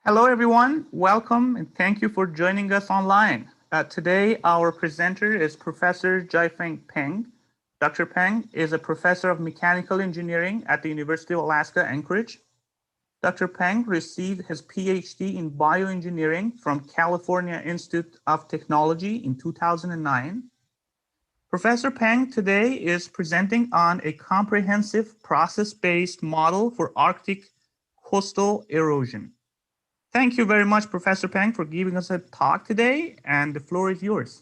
Hello, everyone. Welcome and thank you for joining us online. Today, our presenter is Professor Jiafeng Peng. Dr. Peng is a professor of mechanical engineering at the University of Alaska Anchorage. Dr. Peng received his PhD in bioengineering from California Institute of Technology in 2009. Professor Peng today is presenting on a comprehensive process-based model for Arctic coastal erosion. Thank you very much, Professor Peng, for giving us a talk today, and the floor is yours.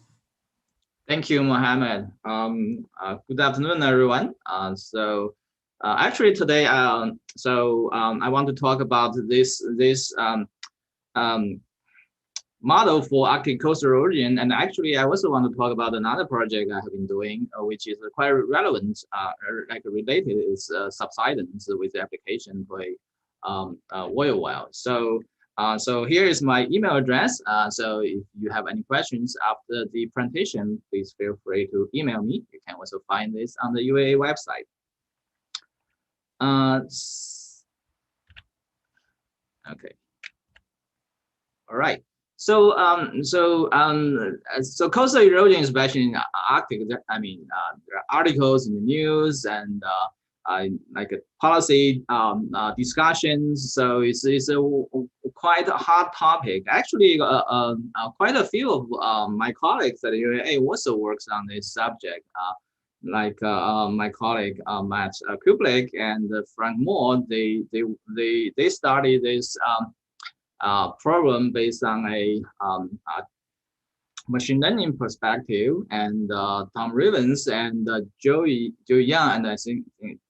Thank you, Mohammed. Good afternoon, everyone. Actually today, I want to talk about this model for Arctic coastal erosion, and actually I also want to talk about another project I have been doing, which is quite relevant, related, is Subsidence with the application for oil well. So here is my email address. So if you have any questions after the presentation, please feel free to email me. You can also find this on the UAA website. Okay. All right. So coastal erosion, especially in Arctic, I mean, there are articles in the news and like policy discussions. So it's a quite a hot topic. Actually, quite a few of my colleagues at UAA also works on this subject. Like my colleague Matt Kublik and Frank Moore, they studied this problem based on a machine learning perspective, and Tom Rivens and Joe Young and I think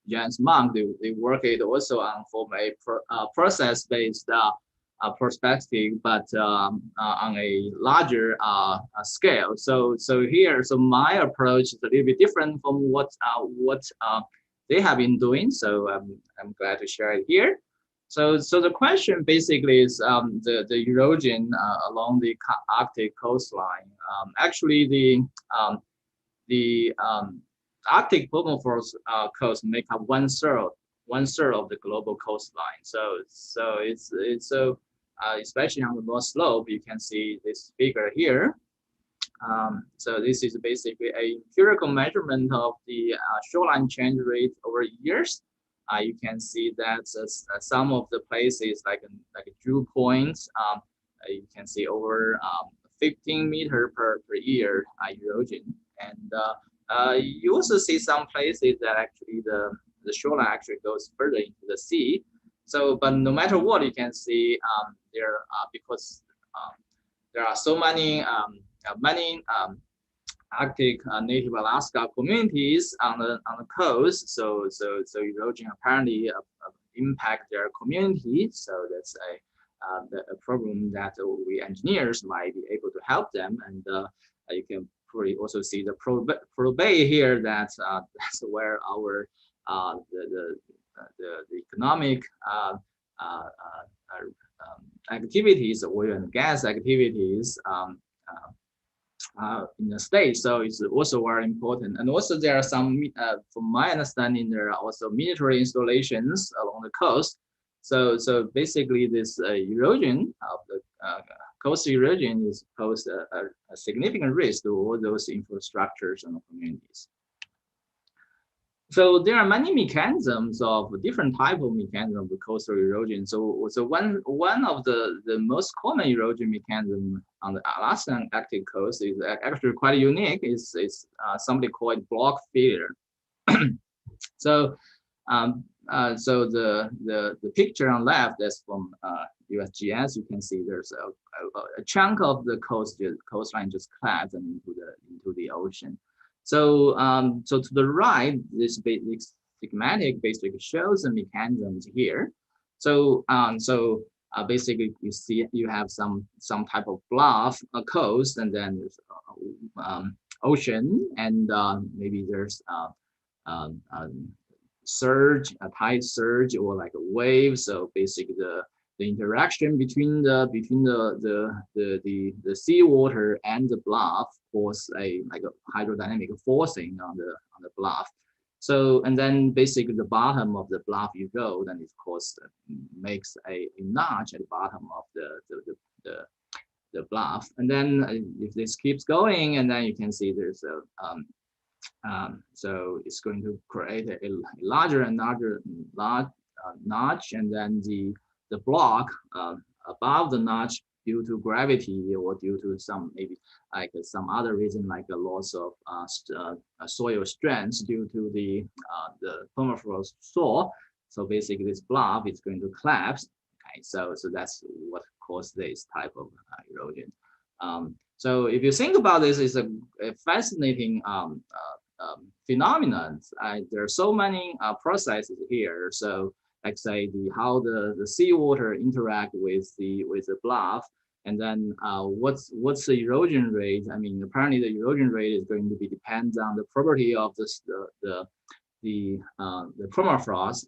Jens Monk, they work it also on from a process-based perspective, but on a larger scale. So my approach is a little bit different from what they have been doing. So I'm glad to share it here. So the question basically is the erosion along the Arctic coastline. Actually, the Arctic permafrost coast make up one third of the global coastline. So it's especially on the north slope, you can see this figure here. So this is basically a empirical measurement of the shoreline change rate over years. You can see that some of the places like Drew Point, you can see over 15 meters per year erosion, and you also see some places that actually the shoreline actually goes further into the sea. So, but no matter what, you can see there because there are so many Arctic native Alaska communities on the coast, so erosion apparently impact their community. So that's a problem that we engineers might be able to help them. And you can probably also see the probay here. That's where our the economic activities, oil and gas activities. In the state, so it's also very important. And also there are some, from my understanding, there are also military installations along the coast. So basically this erosion of the coastal erosion is pose a significant risk to all those infrastructures and communities. So there are many mechanisms of different type of mechanisms of coastal erosion. So one of the most common erosion mechanism on the Alaskan Arctic coast is actually quite unique. It's something called block failure. So the picture on left, that's from USGS. You can see there's a chunk of the coastline just collapsed into the ocean. So to the right, this basic schematic basically shows the mechanisms here. So basically you see you have some type of bluff, a coast, and then there's ocean, and maybe there's surge, a tide surge, or like a wave. So basically the interaction between the seawater and the bluff cause a hydrodynamic forcing on the bluff. So, and then basically the bottom of the bluff you go, then it makes a notch at the bottom of the bluff. And then if this keeps going, and then you can see there's a so it's going to create a larger and larger notch, and then the block above the notch, due to gravity or due to some maybe like some other reason, like a loss of soil strength due to the permafrost thaw. So basically, this blob is going to collapse. Okay, so that's what caused this type of erosion. So if you think about this, it's a fascinating phenomenon. There are so many processes here. So like say how the seawater interact with the bluff, and then what's the erosion rate? I mean, apparently the erosion rate is going to be depends on the property of the permafrost.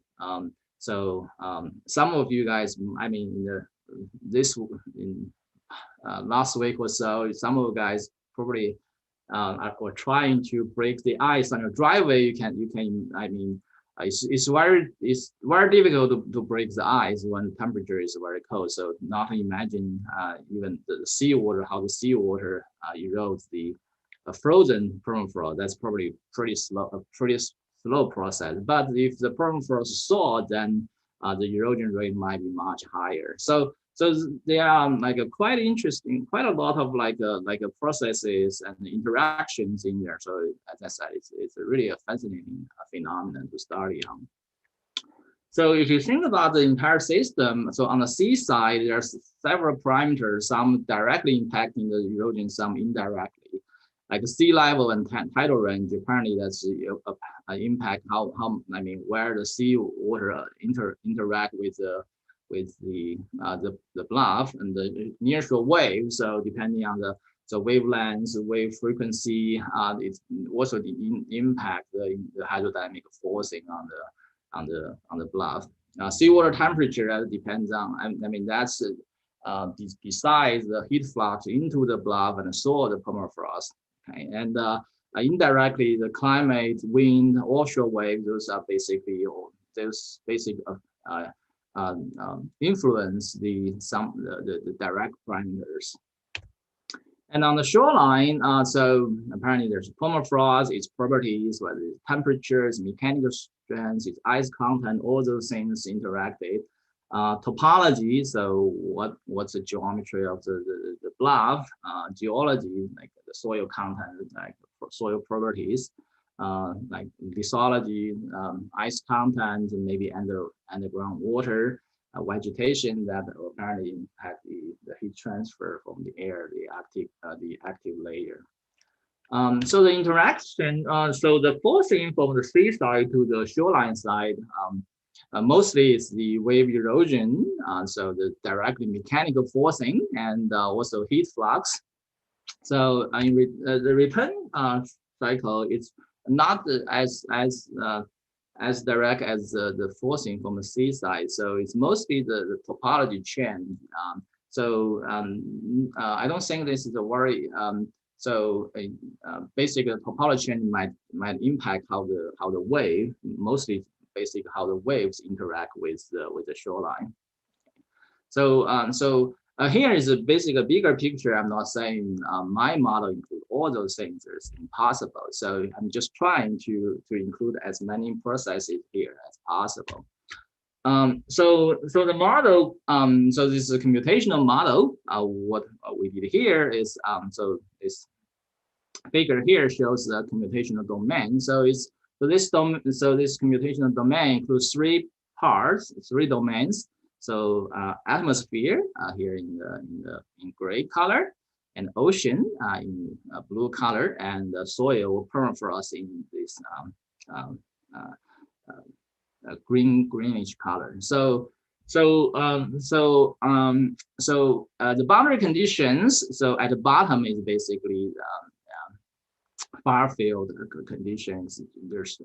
So some of you guys, I mean, last week or so, some of you guys probably are trying to break the ice on your driveway. You can. I mean, it's very difficult to break the ice when temperature is very cold. So not to imagine even the seawater, how the seawater erodes the frozen permafrost. That's probably pretty slow process. But if the permafrost thawed, then the erosion rate might be much higher. So there are like quite interesting, quite a lot of like processes and interactions in there. So as I said, it's really a fascinating phenomenon to study on. So if you think about the entire system, so on the sea side, there's several parameters, some directly impacting the erosion, some indirectly. Like sea level and tidal range, apparently that's impact how I mean where the sea water interact with the bluff and the nearshore wave. So depending on the wavelengths, wave frequency, it's also the impact the hydrodynamic forcing on the bluff. Seawater temperature depends on. I mean that's besides the heat flux into the bluff and thaw the permafrost. Okay, and indirectly the climate, wind, offshore wave, those are basically influence the direct parameters. And on the shoreline, so apparently there's permafrost, its properties, whether it's temperatures, mechanical strength, its ice content, all those things interacted. Topology, so what's the geometry of the bluff, geology, like the soil content, like soil properties, like lithology, ice content, and maybe underground water, vegetation that apparently impact the heat transfer from the air, the active layer. So the interaction, so the forcing from the seaside to the shoreline side, mostly it's the wave erosion, so the directly mechanical forcing and also heat flux. So the return cycle, it's not as direct as the forcing from the seaside. So it's mostly the topology chain. I don't think this is a worry. Basically, the topology chain might impact how the wave, mostly basically how the waves interact with the shoreline. So here is a bigger picture. I'm not saying my model includes all those things. It's impossible. So I'm just trying to include as many processes here as possible. So the model, so this is a computational model. What we did here is, so this figure here shows the computational domain. So this computational domain includes three domains. So atmosphere here in gray color, and ocean in blue color, and soil permafrost in this greenish color. So the boundary conditions. So at the bottom is basically far field conditions. There's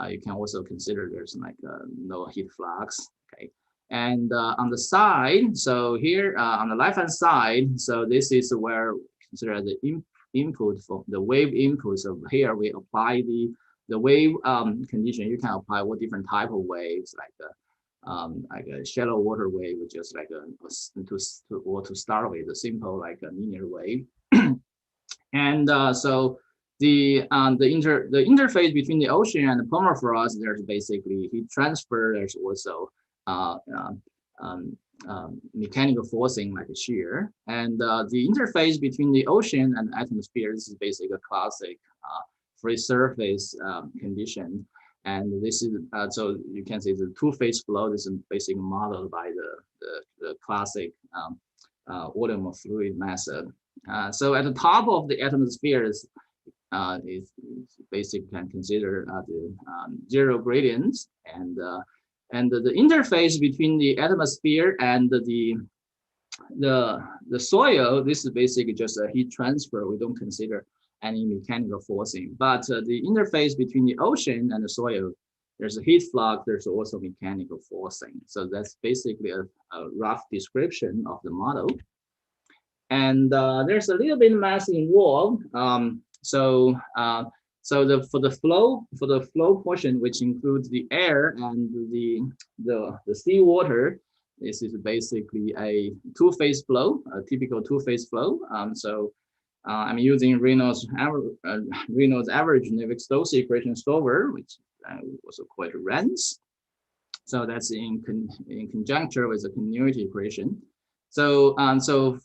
you can also consider there's like no heat flux. Okay. And on the side, so here on the left-hand side, so this is where consider the input for the wave input. So here we apply the wave condition. You can apply what different type of waves, like like a shallow water wave, just like to start with a simple like a linear wave. And so the interface between the ocean and the permafrost, there's basically heat transfer. There's also mechanical forcing like shear, and the interface between the ocean and the atmosphere, this is basically a classic free surface condition. And this is so you can see the two-phase flow. This is basically modeled by the classic volume of fluid method. So at the top of the atmosphere is basically can consider the zero gradients, and the interface between the atmosphere and the soil. This is basically just a heat transfer. We don't consider any mechanical forcing, but the interface between the ocean and the soil, there's a heat flux. There's also mechanical forcing. So that's basically a rough description of the model. And there's a little bit of math involved. So for the flow portion, which includes the air and the seawater, this is basically a two-phase flow, a typical two-phase flow. I'm using Reynolds average Navier-Stokes equation solver, which also called RANS. So that's in conjuncture with the continuity equation. So the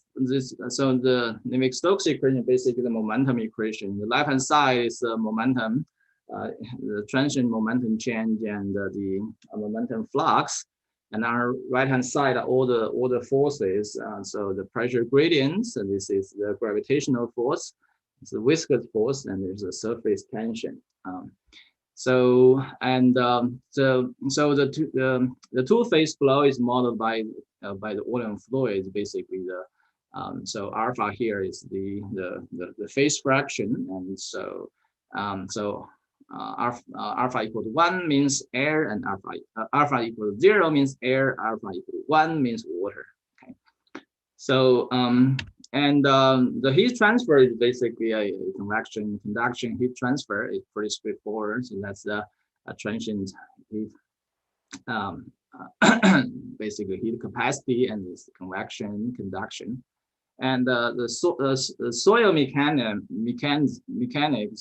Navier-Stokes equation, basically the momentum equation. The left-hand side is the momentum, the transient momentum change, and the momentum flux. And on our right-hand side are all the forces. So the pressure gradients, and this is the gravitational force, it's the viscous force, and there's a surface tension. So the two-phase flow is modeled by the volume fluid. Basically, so alpha here is the phase fraction, and so alpha equal to 1 means air, and alpha equal to 0 means air. Alpha equal to 1 means water. Okay. So the heat transfer is basically a convection conduction heat transfer. It's pretty straightforward. So that's the transient heat, basically heat capacity, and this convection conduction. And the soil mechanics.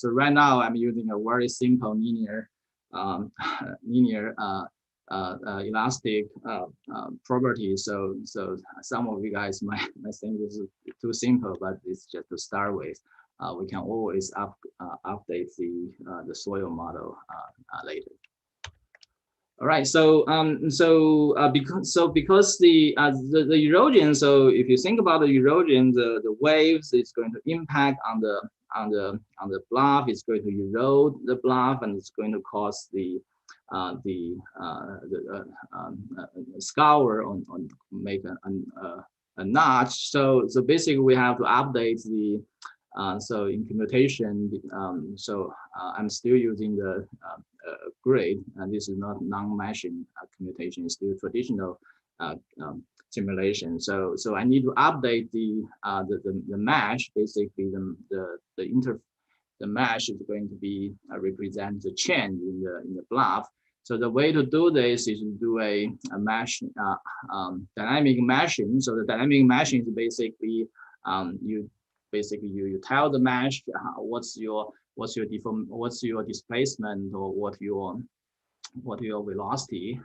So right now I'm using a very simple linear elastic property. So some of you guys might think this is too simple, but it's just to start with. We can always update the soil model later. All right, because the erosion, so if you think about the erosion, the waves is going to impact on the bluff. It's going to erode the bluff, and it's going to cause the scour on make a notch. So basically we have to update the so in commutation. I'm still using the grid, and this is not non-meshing commutation. It's still traditional simulation. So I need to update the mesh. Basically, the mesh is going to be represent the change in the bluff. So the way to do this is to do a mesh dynamic meshing. So the dynamic meshing is basically you tell the mesh what's your displacement, or what your velocity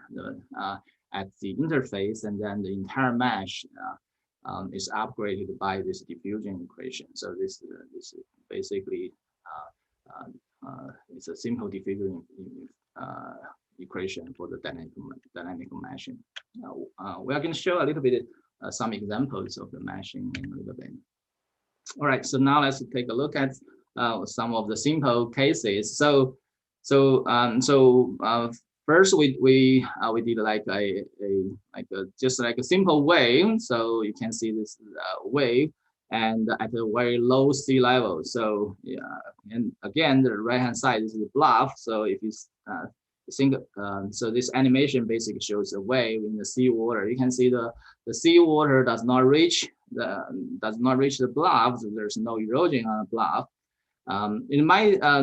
at the interface, and then the entire mesh is upgraded by this diffusion equation. So this is basically it's a simple diffusion equation for the dynamic meshing. We are going to show a little bit some examples of the meshing in a little bit. All right, so now let's take a look at some of the simple cases. First we did like just like a simple wave. So you can see this wave, and at a very low sea level. So yeah, and again the right hand side is the bluff. So if you think, so this animation basically shows a wave in the seawater. You can see the seawater does not reach the bluff. So there's no erosion on the bluff.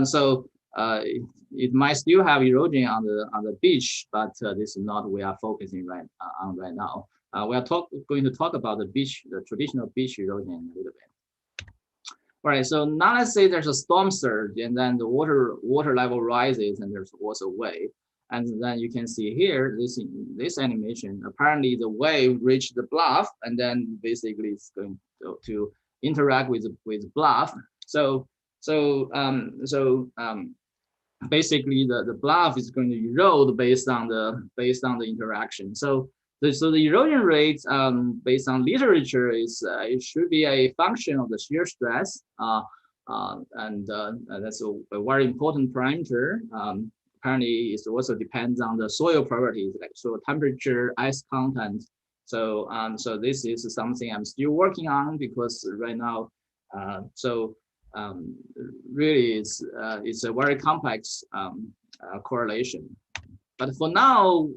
So it might still have erosion on the beach, but this is not what we are focusing on right now. We are going to talk about the traditional beach erosion a little bit. All right, so now let's say there's a storm surge, and then the water level rises, and there's also a wave. And then you can see here, this animation, apparently the wave reached the bluff, and then basically it's going to interact with bluff. So basically the bluff is going to erode based on the interaction. So the erosion rate based on literature is it should be a function of the shear stress, and that's a very important parameter. Apparently, it also depends on the soil properties like soil temperature, ice content. So this is something I'm still working on because right now, really it's a very complex correlation. But for now,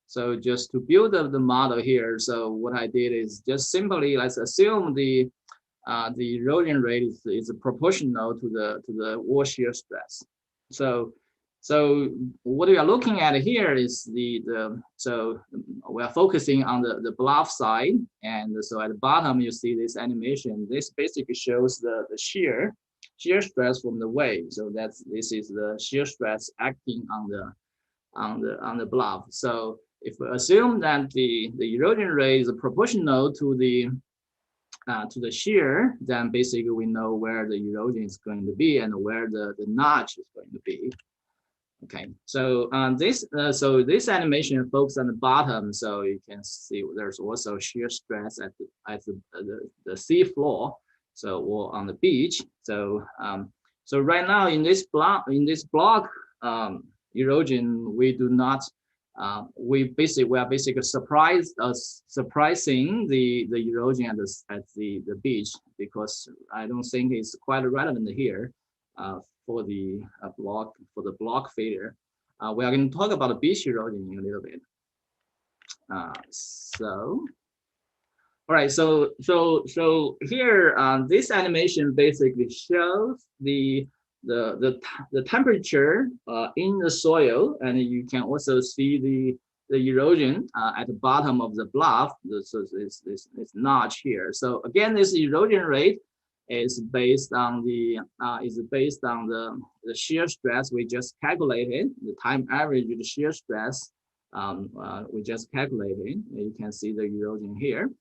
so just to build up the model here, so what I did is just simply let's assume the erosion rate is proportional to the wall shear stress. So what we are looking at here is so we are focusing on the bluff side, and so at the bottom you see this animation. This basically shows the shear stress from the wave. So this is the shear stress acting on the bluff. So if we assume that the erosion rate is proportional to the shear, then basically we know where the erosion is going to be and where the notch is going to be. Okay, so this animation focuses on the bottom, so you can see there's also shear stress at the sea floor, so or on the beach. So so right now in this block erosion, we do not we are basically surprising the erosion at the beach, because I don't think it's quite relevant here. For the block failure. We are going to talk about the beach erosion in a little bit. All right, so here this animation basically shows the temperature in the soil, and you can also see the erosion at the bottom of the bluff. So this notch here. So again, this erosion rate is based on the shear stress we just calculated, the time average of the shear stress we just calculated. You can see the erosion here.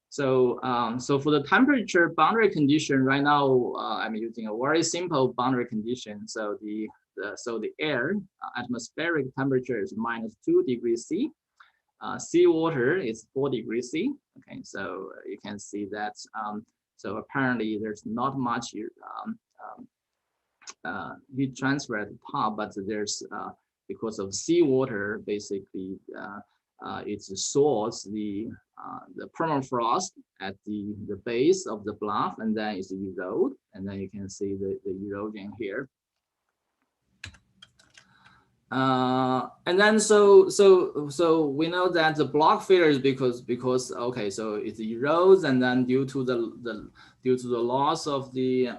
So so for the temperature boundary condition right now, I'm using a very simple boundary condition. So the air atmospheric temperature is -2 degrees C. Seawater is 4 degrees C. Okay, so you can see that. So apparently there's not much heat transfer at the top, but there's because of seawater, basically it soars the permafrost at the base of the bluff, and then it's erode, and then you can see the erosion here. And then so we know that the block failure is because okay, so it erodes, and then due to the loss of the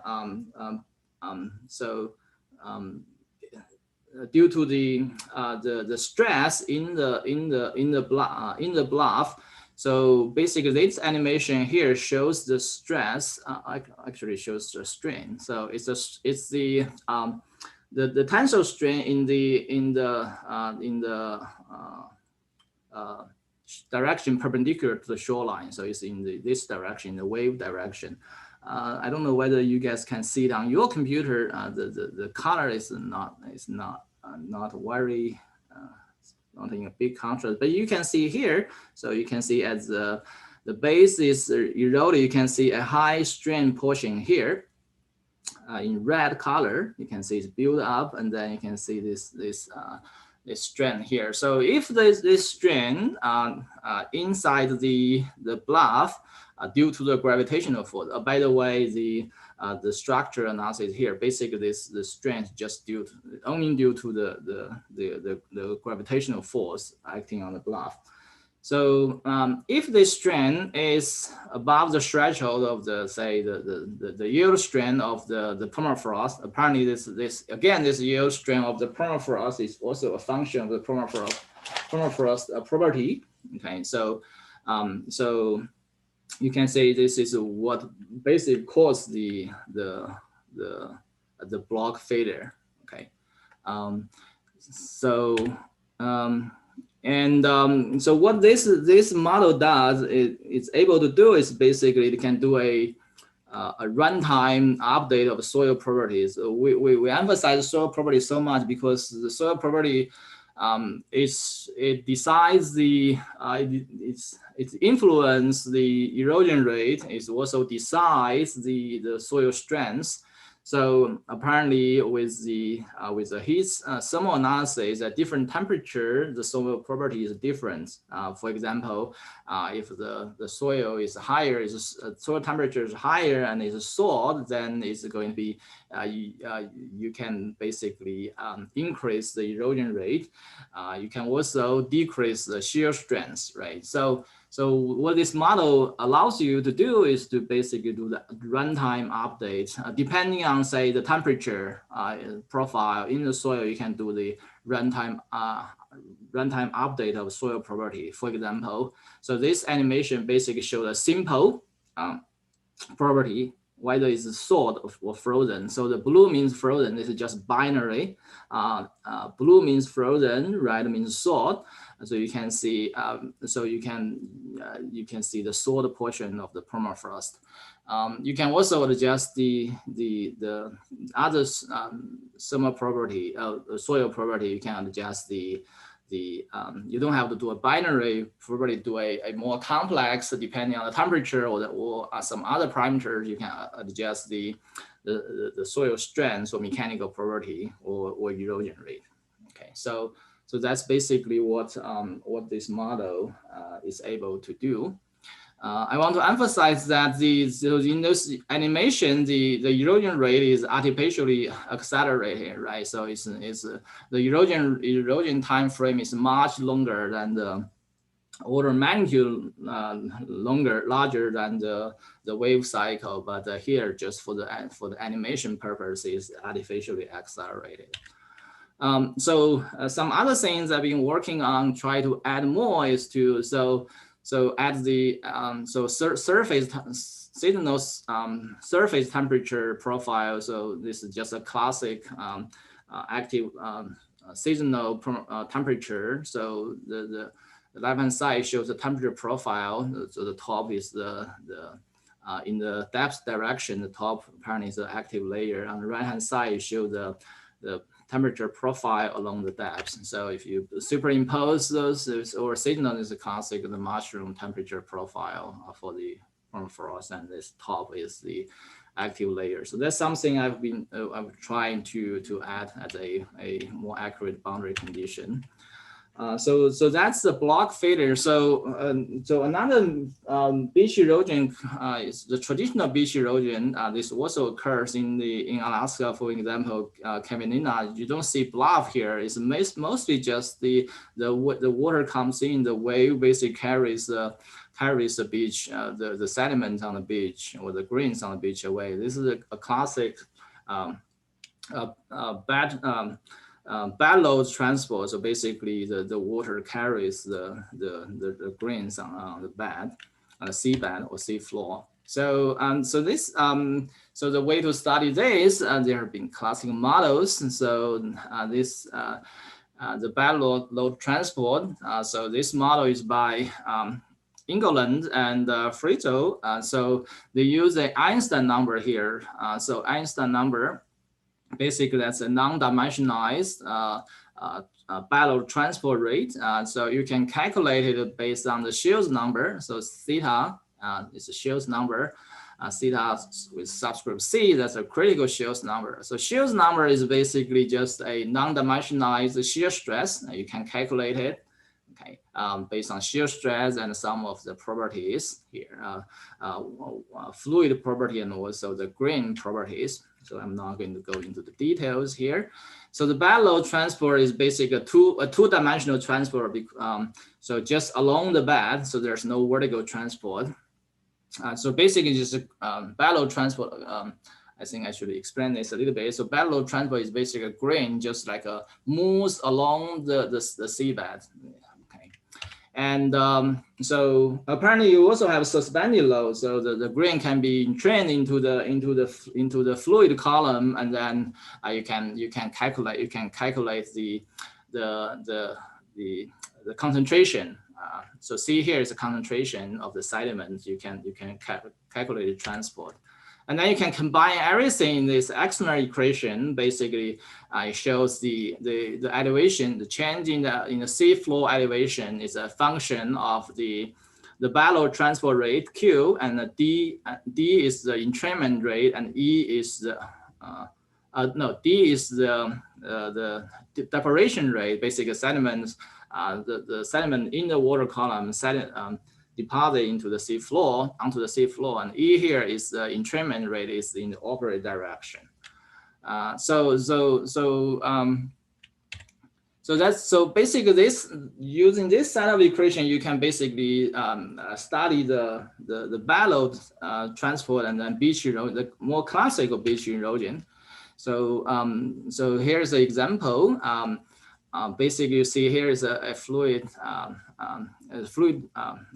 due to the stress in the bluff. So basically this animation here shows the stress, actually shows the strain. So it's the tensile strain in the direction perpendicular to the shoreline. So it's in this direction, the wave direction. I don't know whether you guys can see it on your computer. The color is not very not in a big contrast, but you can see here. So you can see as the base is eroded, you can see a high strain portion here. In red color, you can see it's built up, and then you can see this strain here. So if this strain inside the bluff due to the gravitational force. By the way, the structure analysis here, basically the strain is just only due to the gravitational force acting on the bluff. So if the strength is above the threshold of the, say, the yield strength of the permafrost, apparently this yield strength of the permafrost is also a function of the permafrost property. Okay, so you can say this is what basically caused the block failure. Okay, so what this model does, it's able to do is basically it can do a runtime update of soil properties. We emphasize soil property so much because the soil property it decides the it influence the erosion rate. It also decides the soil strength. So apparently, with the heat thermal analysis at different temperature, the soil property is different. For example, if the soil is higher, soil temperature is higher and is thawed, then it's going to be you can basically increase the erosion rate. You can also decrease the shear strength, right? So what this model allows you to do is to basically do the runtime update. Depending on, say, the temperature profile in the soil, you can do the runtime update of soil property, for example. So this animation basically shows a simple property, whether it's thawed or frozen. So the blue means frozen. This is just binary. Blue means frozen, red means thawed. So you can see, you can see the thawed portion of the permafrost. You can also adjust the other thermal property, soil property. You can adjust you don't have to do a binary property, do a more complex, depending on the temperature or some other parameters. You can adjust the soil strength or mechanical property or erosion rate. Okay, so that's basically what this model is able to do. I want to emphasize that in this animation, the erosion rate is artificially accelerated, right? So it's the erosion time frame is much longer than the order of magnitude larger than the wave cycle, but here just for the animation purpose is artificially accelerated. Some other things I've been working on, try to add more, is to add the surface seasonal surface temperature profile. So this is just a classic active seasonal temperature. So the left-hand side shows the temperature profile. So the top is in the depth direction, the top apparently is the active layer. On the right-hand side, you show the temperature profile along the depths. So if you superimpose those, or signal is a classic, the mushroom temperature profile for the permafrost, and this top is the active layer. So that's something I'm trying to add as a more accurate boundary condition. So that's the block failure. So another beach erosion is the traditional beach erosion. This also occurs in Alaska, for example, Kaminina. You don't see bluff here. It's mostly just the water comes in, the wave basically carries the beach, the sediment on the beach or the grains on the beach away. This is a classic bad load transport. So basically the water carries the grains on the bed, on the seabed or seafloor. So so the way to study this, there have been classic models. And so the bad load transport. So this model is by England and Frito. So they use the Einstein number here. So Einstein number, basically that's a non-dimensionalized bad load transport rate. So you can calculate it based on the Shields number. So theta is a Shields number. Theta with subscript C, that's a critical Shields number. So Shields number is basically just a non-dimensionalized shear stress. You can calculate it. okay, based on shear stress and some of the properties here, fluid property and also the grain properties. So I'm not going to go into the details here. So the bed load transport is basically a two-dimensional transport. So just along the bed, so there's no vertical transport. So basically just a bed load transport. I think I should explain this a little bit. So bed load transport is basically a grain, just like a moves along the seabed. Okay, and so apparently you also have suspended load. So the grain can be entrained into the fluid column, and then you can calculate the concentration. So see here is the concentration of the sediment. You can calculate the transport. And then you can combine everything in this external equation. Basically, it shows the elevation, the change in the sea floor elevation is a function of the bed load transport rate Q, and the D is the entrainment rate, and E is the D is the deposition rate. Basically, sediments, the sediment in the water column deposit into the sea floor, onto the sea floor, and E here is the entrainment rate is in the opposite direction. So basically this, using this set of equation, you can basically study the bed load transport and then beach erosion, the more classical beach erosion. So so here's an example. Basically, you see here is a fluid,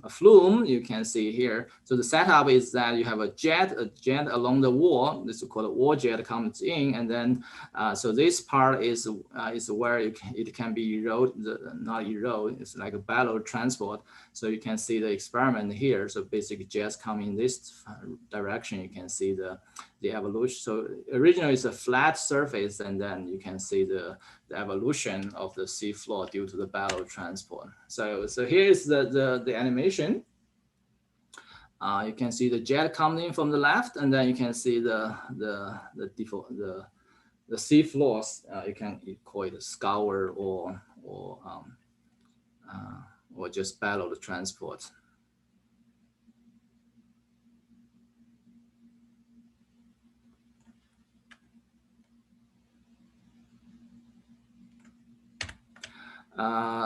a flume. You can see here. So the setup is that you have a jet along the wall. This is called a wall jet comes in, and then so this part is where it can be not erode. It's like a bed load transport. So you can see the experiment here. So basically, jets come in this direction. You can see the evolution. So originally it's a flat surface, and then you can see the evolution of the sea floor due to the bed load transport. So here is the animation. You can see the jet coming in from the left, and then you can see the sea floors. You can call it a scour or just bed load transport.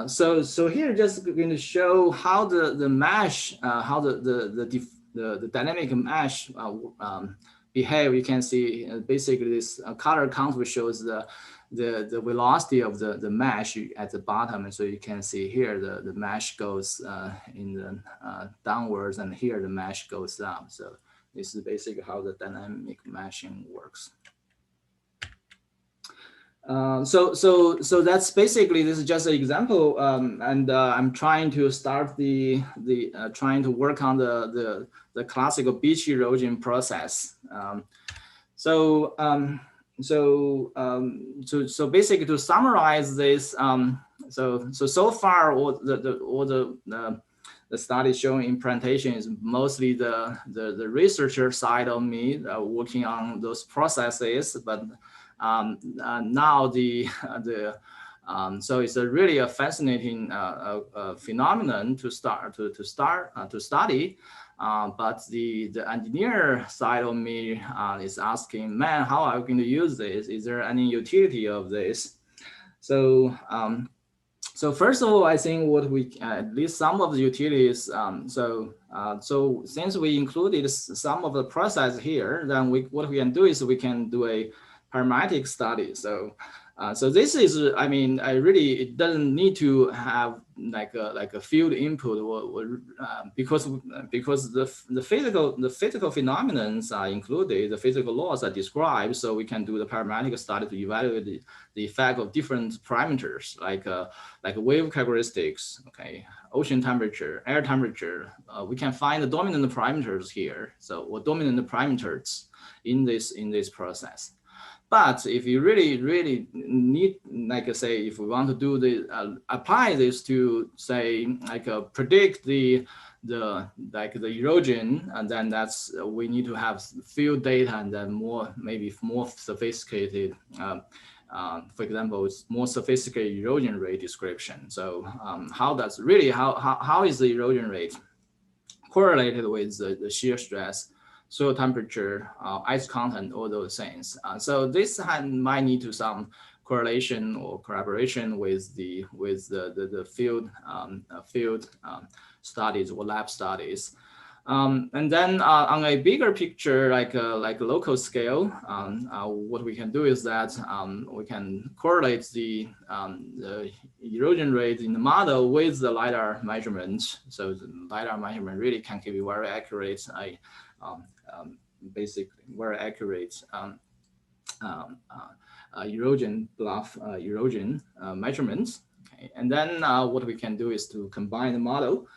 So here just going to show how the mesh, how the dynamic mesh behave. You can see basically this color contour shows the velocity of the mesh at the bottom, and so you can see here the mesh goes in the downwards, and here the mesh goes down. So this is basically how the dynamic meshing works. So that's basically, this is just an example, and I'm trying to start trying to work on the classical beach erosion process. So basically to summarize this, so far all the study showing in presentation is mostly the researcher side of me working on those processes, but now so it's really a fascinating phenomenon to study. But the engineer side of me is asking, man, how are we going to use this? Is there any utility of this? So so first of all, I think what we at least some of the utilities. So since we included some of the process here, then what we can do is we can do a parametric study. So this is, I mean, it doesn't need to have like a field input because the physical phenomena are included, the physical laws are described. So we can do the parametric study to evaluate the effect of different parameters like wave characteristics, okay, ocean temperature, air temperature. We can find the dominant parameters here. So or dominant parameters in this process. But if you really need, like I say, if we want to do apply this to say predict the erosion, and then we need to have field data and then maybe more sophisticated for example, it's more sophisticated erosion rate description. So how is the erosion rate correlated with the shear stress, soil temperature, ice content, all those things. So this might need to some correlation or collaboration with the field studies or lab studies. And then on a bigger picture, like local scale, what we can do is that we can correlate the erosion rate in the model with the LIDAR measurement. So the LIDAR measurement really can give you very accurate, basically very accurate erosion bluff erosion measurements. Okay. And then what we can do is to combine the model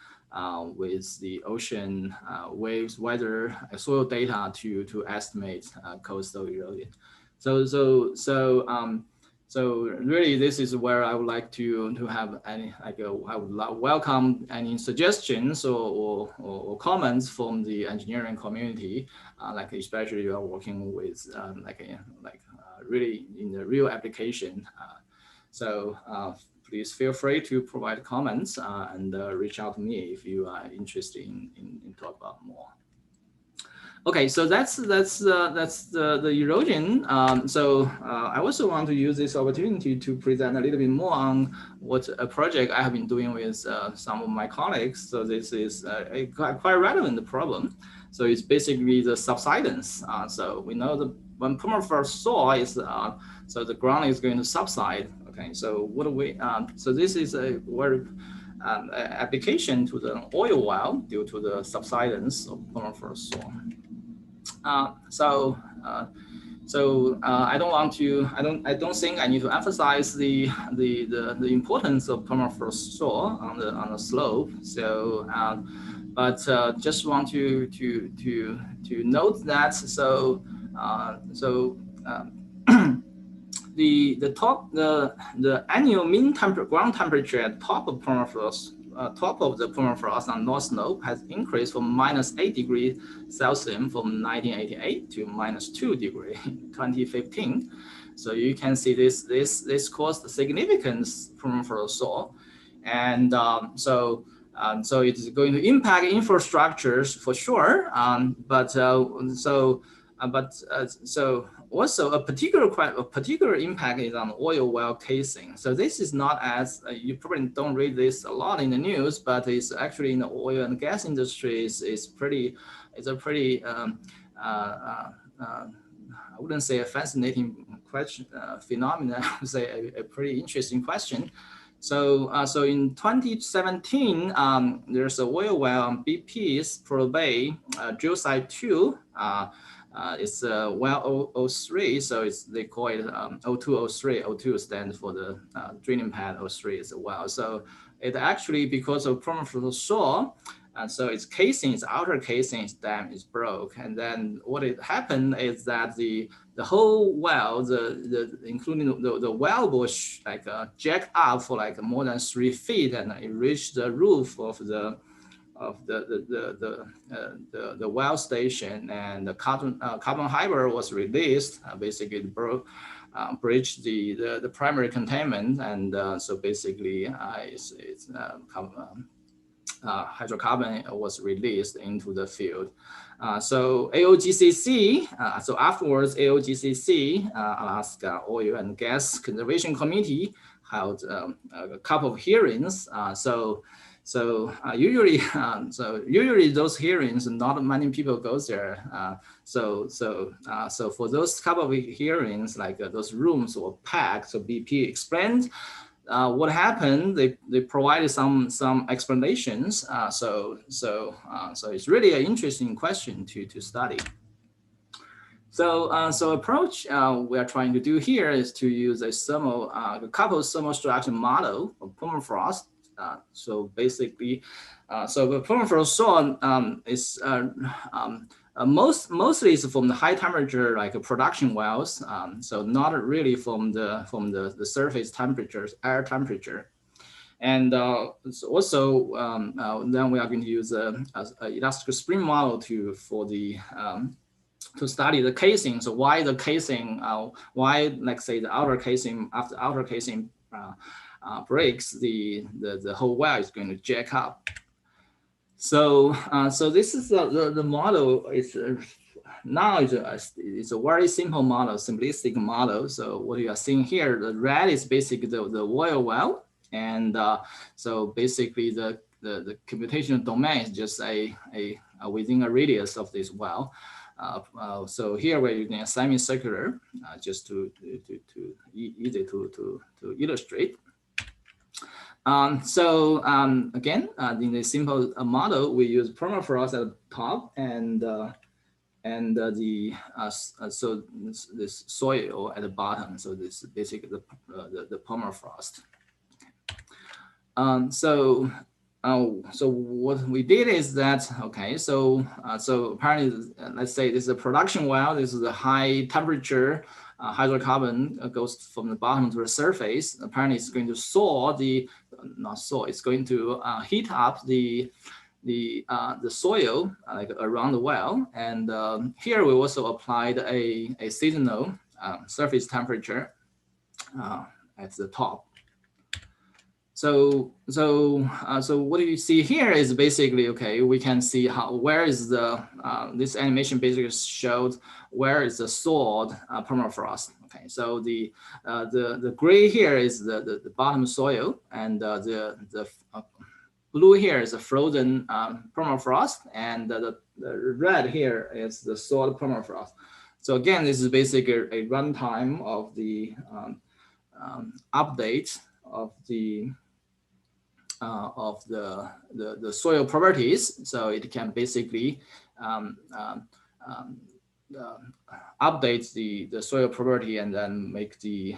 with the ocean waves, weather, soil data to estimate coastal erosion. So really, this is where I would like to have any, I would welcome any suggestions or comments from the engineering community, like especially you are working with really in the real application. Please feel free to provide comments and reach out to me if you are interested in talk about more. Okay, so that's the erosion. I also want to use this opportunity to present a little bit more on what a project I have been doing with some of my colleagues. So this is a quite relevant problem. So it's basically the subsidence. So we know that when permafrost thaw is, so the ground is going to subside. Okay, so what do we? So this is a word application to the oil well due to the subsidence of permafrost thaw. I don't want to. I don't think I need to emphasize the importance of permafrost thaw on the slope. So, but just want to note that. The annual mean ground temperature at top of permafrost, top of the permafrost on North Slope has increased from -8 degrees Celsius from 1988 to -2 degrees in 2015. So you can see this caused significant permafrost thaw, and so it is going to impact infrastructures for sure. Also, a particular impact is on oil well casing. So this is not as you probably don't read this a lot in the news, but it's actually in the oil and gas industry. It's a pretty I wouldn't say a fascinating question phenomenon. I would say a pretty interesting question. So in 2017, there's a oil well on BP's Pearl Bay drill site 2. It's well 03, so they call it 0203. 02 stands for the drilling pad, 03 is a well. So it actually, because of permafrost thaw, and so its casing, its outer casing, its dam is broke. And then what happened is that the whole well, including the well was like jacked up for like more than 3 feet, and it reached the roof of the well station, and the carbon fiber was released. Basically, it breached the primary containment, and so basically, hydrocarbon was released into the field. So AOGCC, so afterwards AOGCC, Alaska Oil and Gas Conservation Committee, held a couple of hearings. Usually those hearings, not many people go there. So for those couple of hearings, like those rooms were packed. So BP explained what happened. They provided some explanations. So it's really an interesting question to study. So approach we are trying to do here is to use a couple thermal structure model of permafrost. So basically, so the permafrost thaw is mostly is from the high temperature, like production wells. So not really from the surface temperatures, air temperature. And also then we are going to use a elastic spring model for the to study the casing. So why the casing, why, like say, the outer casing, after outer casing breaks, the whole well is going to jack up. So so this is the model. It's now it's a very simple model, simplistic model. So what you are seeing here, the red is basically the oil well, and so basically the computational domain is just a within a radius of this well. So here we're using a semicircular just to easy to illustrate. So again, in the simple model, we use permafrost at the top and so this soil at the bottom. So this is basically the permafrost. So what we did is that, okay, so apparently, let's say this is a production well. This is a high temperature hydrocarbon goes from the bottom to the surface. Apparently, it's going to it's going to heat up the soil like around the well. And here we also applied a seasonal surface temperature at the top. So what you see here is basically, okay, we can see where is the this animation basically showed where is the thawed permafrost. Okay, so the gray here is the bottom soil, and the blue here is the frozen permafrost, and the red here is the thawed permafrost. So again, this is basically a runtime of the update of the soil properties. So it can basically update the soil property and then make the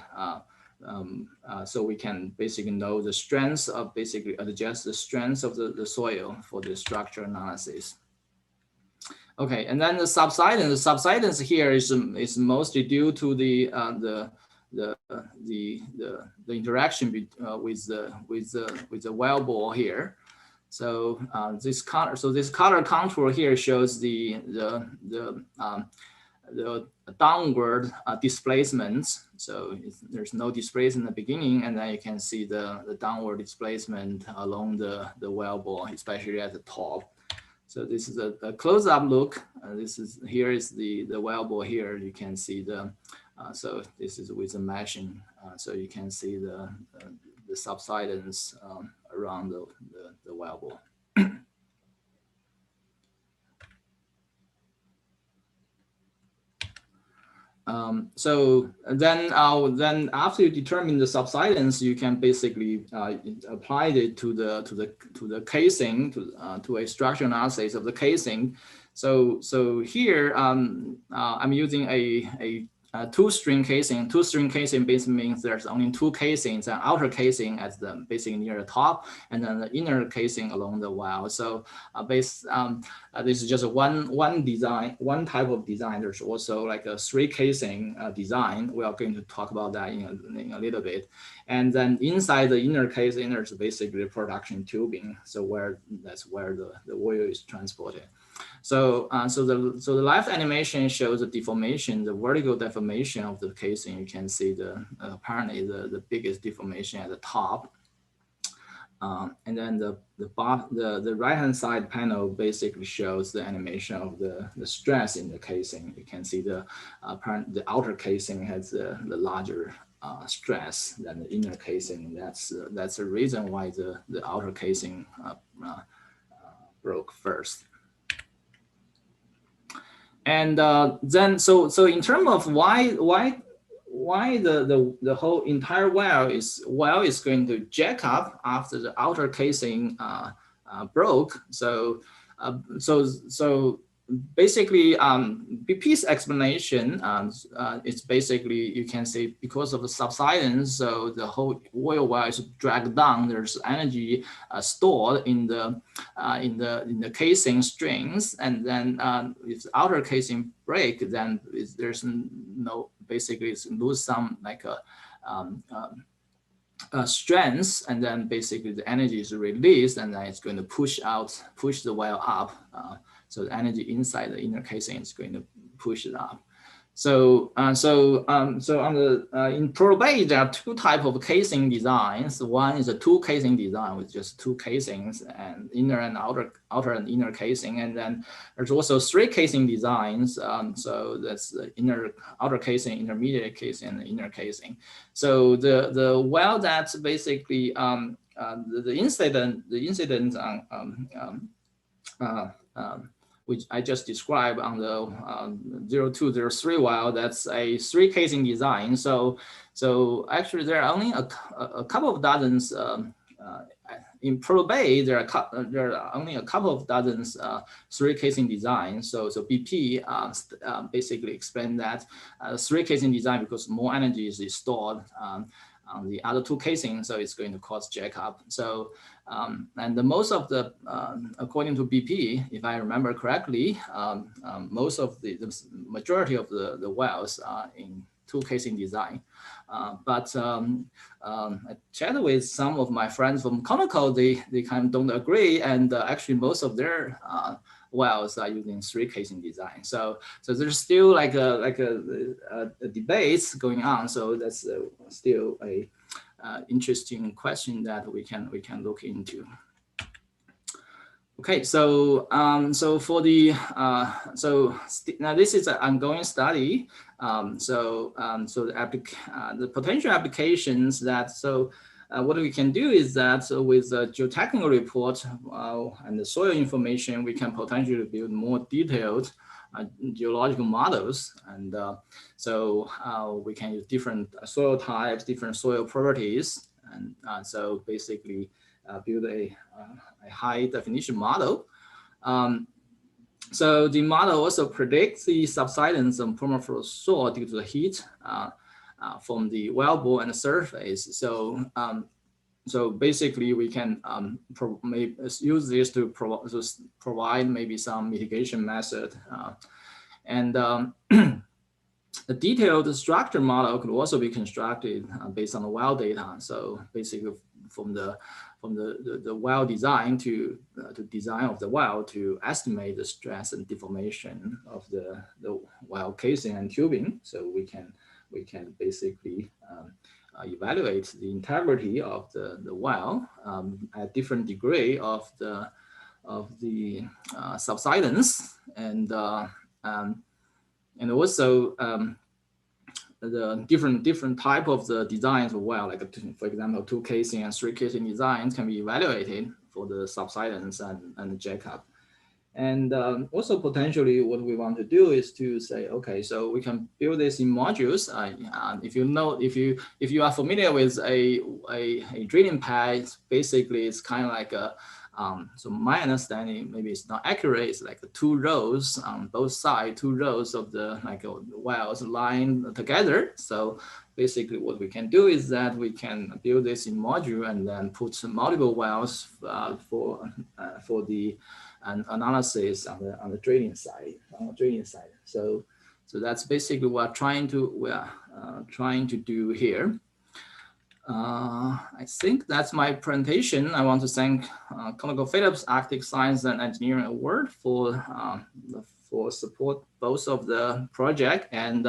so we can basically know the strengths of, basically adjust the strengths of the soil for the structural analysis. Okay, and then the subsidence. The subsidence here is mostly due to the interaction with the well bore here. So this color contour here shows the downward displacement. So there's no displacement in the beginning, and then you can see the downward displacement along the well bore, especially at the top. So this is a close-up look. Here is the well bore here. You can see the so this is with the meshing. So you can see the subsidence around the well bore. So then after you determine the subsidence, you can basically apply it to the casing, to a structural analysis of the casing. So here I'm using a two-string casing. Two-string casing basically means there's only two casings: an outer casing at the basically near the top, and then the inner casing along the well. So this is just one design, one type of design. There's also like a three casing design. We are going to talk about that in a little bit. And then inside the inner casing, there's basically production tubing. So that's where the oil is transported. So the left animation shows the deformation, the vertical deformation of the casing. You can see apparently the biggest deformation at the top. And then the right-hand side panel basically shows the animation of the stress in the casing. You can see the outer casing has the larger stress than the inner casing. That's the reason why the outer casing broke first. And then so in terms of why the whole entire well is going to jack up after the outer casing broke. So basically BP's explanation it's basically, you can say, because of the subsidence, so the whole oil well is dragged down. There's energy stored in the casing strings, and then if the outer casing break, then there's no, basically it's lose some like strength, and then basically the energy is released, and then it's going to push the well up. So the energy inside the inner casing is going to push it up. So on the in Permafrost, there are two types of casing designs. One is a two casing design with just two casings, and inner and outer and inner casing. And then there's also three casing designs. So that's the outer casing, intermediate casing, and the inner casing. So the well that's basically the incident which I just described on the 0203 well, that's a three casing design. So actually there are only a couple of dozens in Pearl Bay. There are only a couple of dozens three casing designs. So BP basically explained that three casing design because more energy is stored on the other two casings, so it's going to cause jack-up. So, and the most of the, according to BP, if I remember correctly, most of the majority of the wells are in two casing design. But I chatted with some of my friends from Conoco, they kind of don't agree, and actually most of their wells are using three casing design. So there's still like a debates going on. So that's still a interesting question that we can look into. Okay, so for the now this is an ongoing study. The potential applications that what we can do is that with the geotechnical report and the soil information, we can potentially build more detailed geological models, and we can use different soil types, different soil properties, and so basically build a high definition model. So the model also predicts the subsidence of permafrost soil due to the heat from the wellbore and the surface. So basically we can use this to provide maybe some mitigation method. The detailed structure model could also be constructed based on the well data. So basically from the well design to design of the well to estimate the stress and deformation of the well casing and tubing. So we can basically evaluate the integrity of the well at different degree of the subsidence, and also the different type of the designs of well, like for example, two casing and three casing designs can be evaluated for the subsidence and the jack-up. And also potentially what we want to do is to say, okay, so we can build this in modules. If you are familiar with a drilling pad, basically it's kind of like a, so my understanding, maybe it's not accurate, it's like two rows on both sides, two rows of the wells lined together. So basically what we can do is that we can build this in module and then put multiple wells for the analysis on the drilling side. So that's basically what we are trying to do here. I think that's my presentation. I want to thank ConocoPhillips Arctic Science and Engineering Award for support both of the project and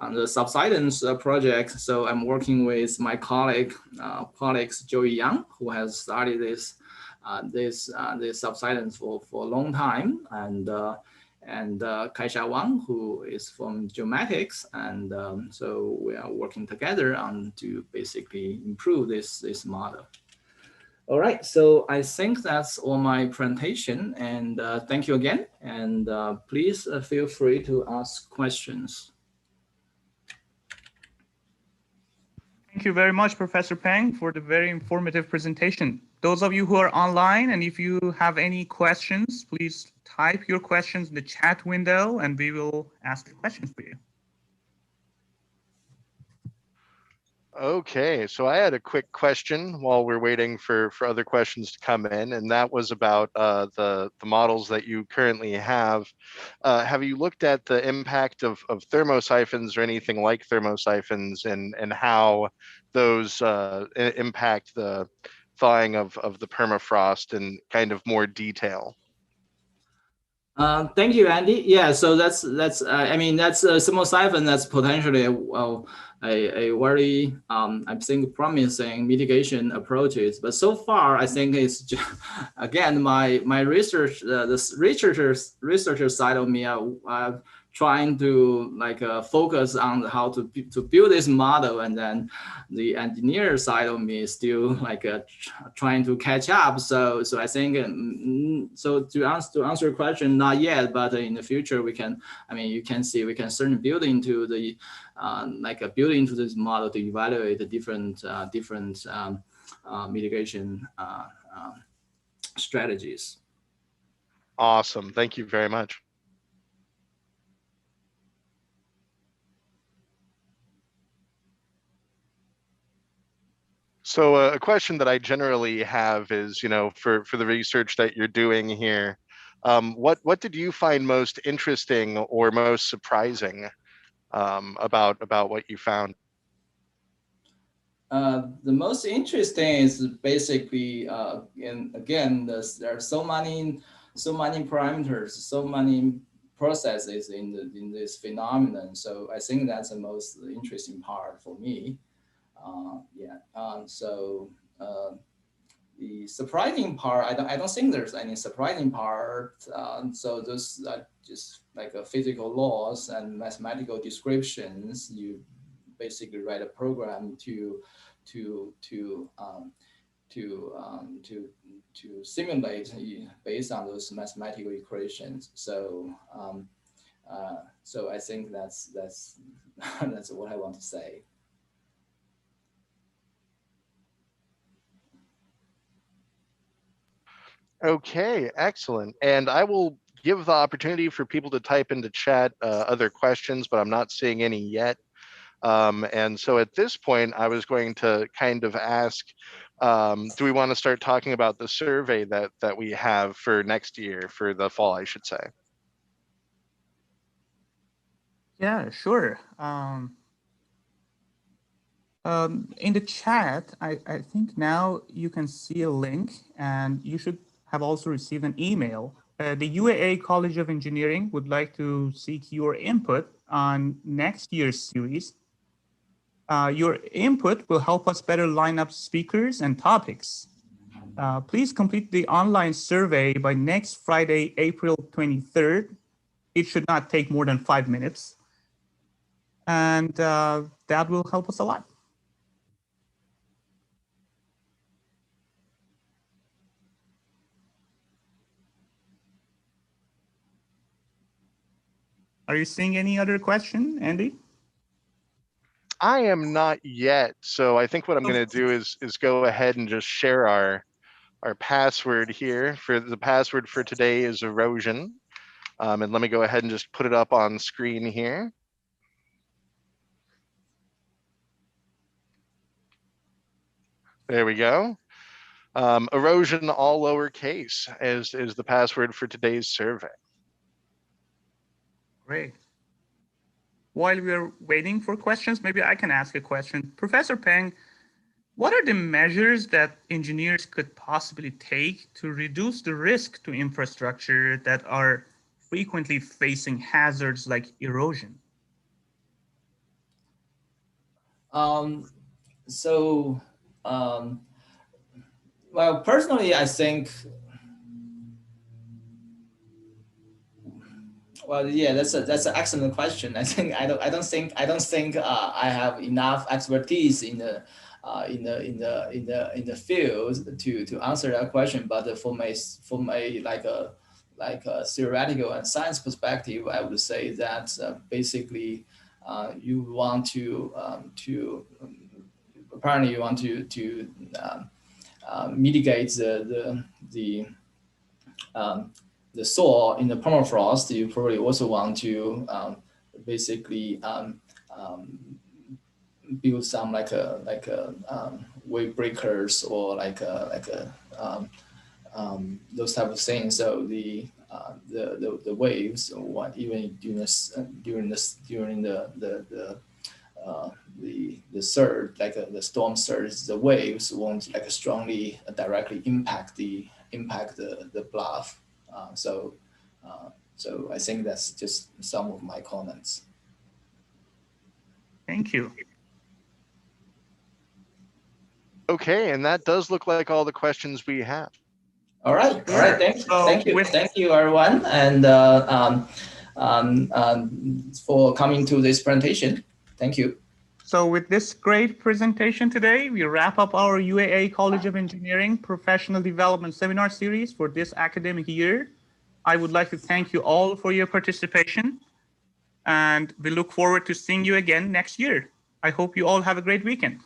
on the subsidence project. So I'm working with my colleagues Joey Yang, who has studied this subsidence for a long time, and Kaisha Wang, who is from geomatics, and so we are working together to basically improve this model. All right, so I think that's all my presentation, and thank you again, and please feel free to ask questions. Thank you very much, Professor Peng, for the very informative presentation. Those of you who are online, and if you have any questions, please type your questions in the chat window and we will ask the questions for you. Okay, so I had a quick question while we're waiting for other questions to come in, and that was about the models that you currently have. Have you looked at the impact of thermosiphons or anything like thermosiphons, and how those impact the thawing of the permafrost in kind of more detail? Thank you, Andy. Yeah, so that's I mean that's a small siphon that's potentially a very I think promising mitigation approaches. But so far, I think it's just, again my research the researcher side of me trying to like focus on how to build this model, and then the engineer side of me is still like trying to catch up. So I think so to answer your question, not yet, but in the future we can. I mean, you can see we can certainly build into the build into this model to evaluate the different mitigation strategies. Awesome. Thank you very much. So a question that I generally have is, you know, for the research that you're doing here, what did you find most interesting or most surprising about what you found? The most interesting is basically, and again, there are so many parameters, so many processes in this phenomenon. So I think that's the most interesting part for me. The surprising part, I don't think there's any surprising part. So those just like physical laws and mathematical descriptions. You basically write a program to simulate based on those mathematical equations. So so I think that's that's what I want to say. Okay, excellent. And I will give the opportunity for people to type into chat other questions, but I'm not seeing any yet. And so at this point, I was going to kind of ask, do we want to start talking about the survey that we have for next year, for the fall, I should say? Yeah, sure. In the chat, I think now you can see a link, and you should have also received an email. The UAA College of Engineering would like to seek your input on next year's series. Your input will help us better line up speakers and topics. Please complete the online survey by next Friday, April 23rd. It should not take more than 5 minutes. And that will help us a lot. Are you seeing any other question, Andy? I am not yet. So I think what I'm going to do is go ahead and just share our password here. For the password for today is erosion. And let me go ahead and just put it up on screen here. There we go. Erosion, all lowercase, is the password for today's survey. Great. While we're waiting for questions, maybe I can ask a question. Professor Peng, what are the measures that engineers could possibly take to reduce the risk to infrastructure that are frequently facing hazards like erosion? Well, personally, I think, well, yeah, that's an excellent question. I think I don't think I have enough expertise in the field to answer that question. But from a theoretical and science perspective, I would say that basically you want to apparently you want to mitigate the thaw in the permafrost. You probably also want to basically build some wave breakers or those type of things. So the waves, even during the surge, the storm surge, the waves won't strongly directly impact the bluff. So So I think that's just some of my comments. Thank you. Okay, and that does look like all the questions we have. All right. Thank you, everyone, and for coming to this presentation. Thank you. So with this great presentation today, we wrap up our UAA College of Engineering Professional Development Seminar Series for this academic year. I would like to thank you all for your participation, and we look forward to seeing you again next year. I hope you all have a great weekend.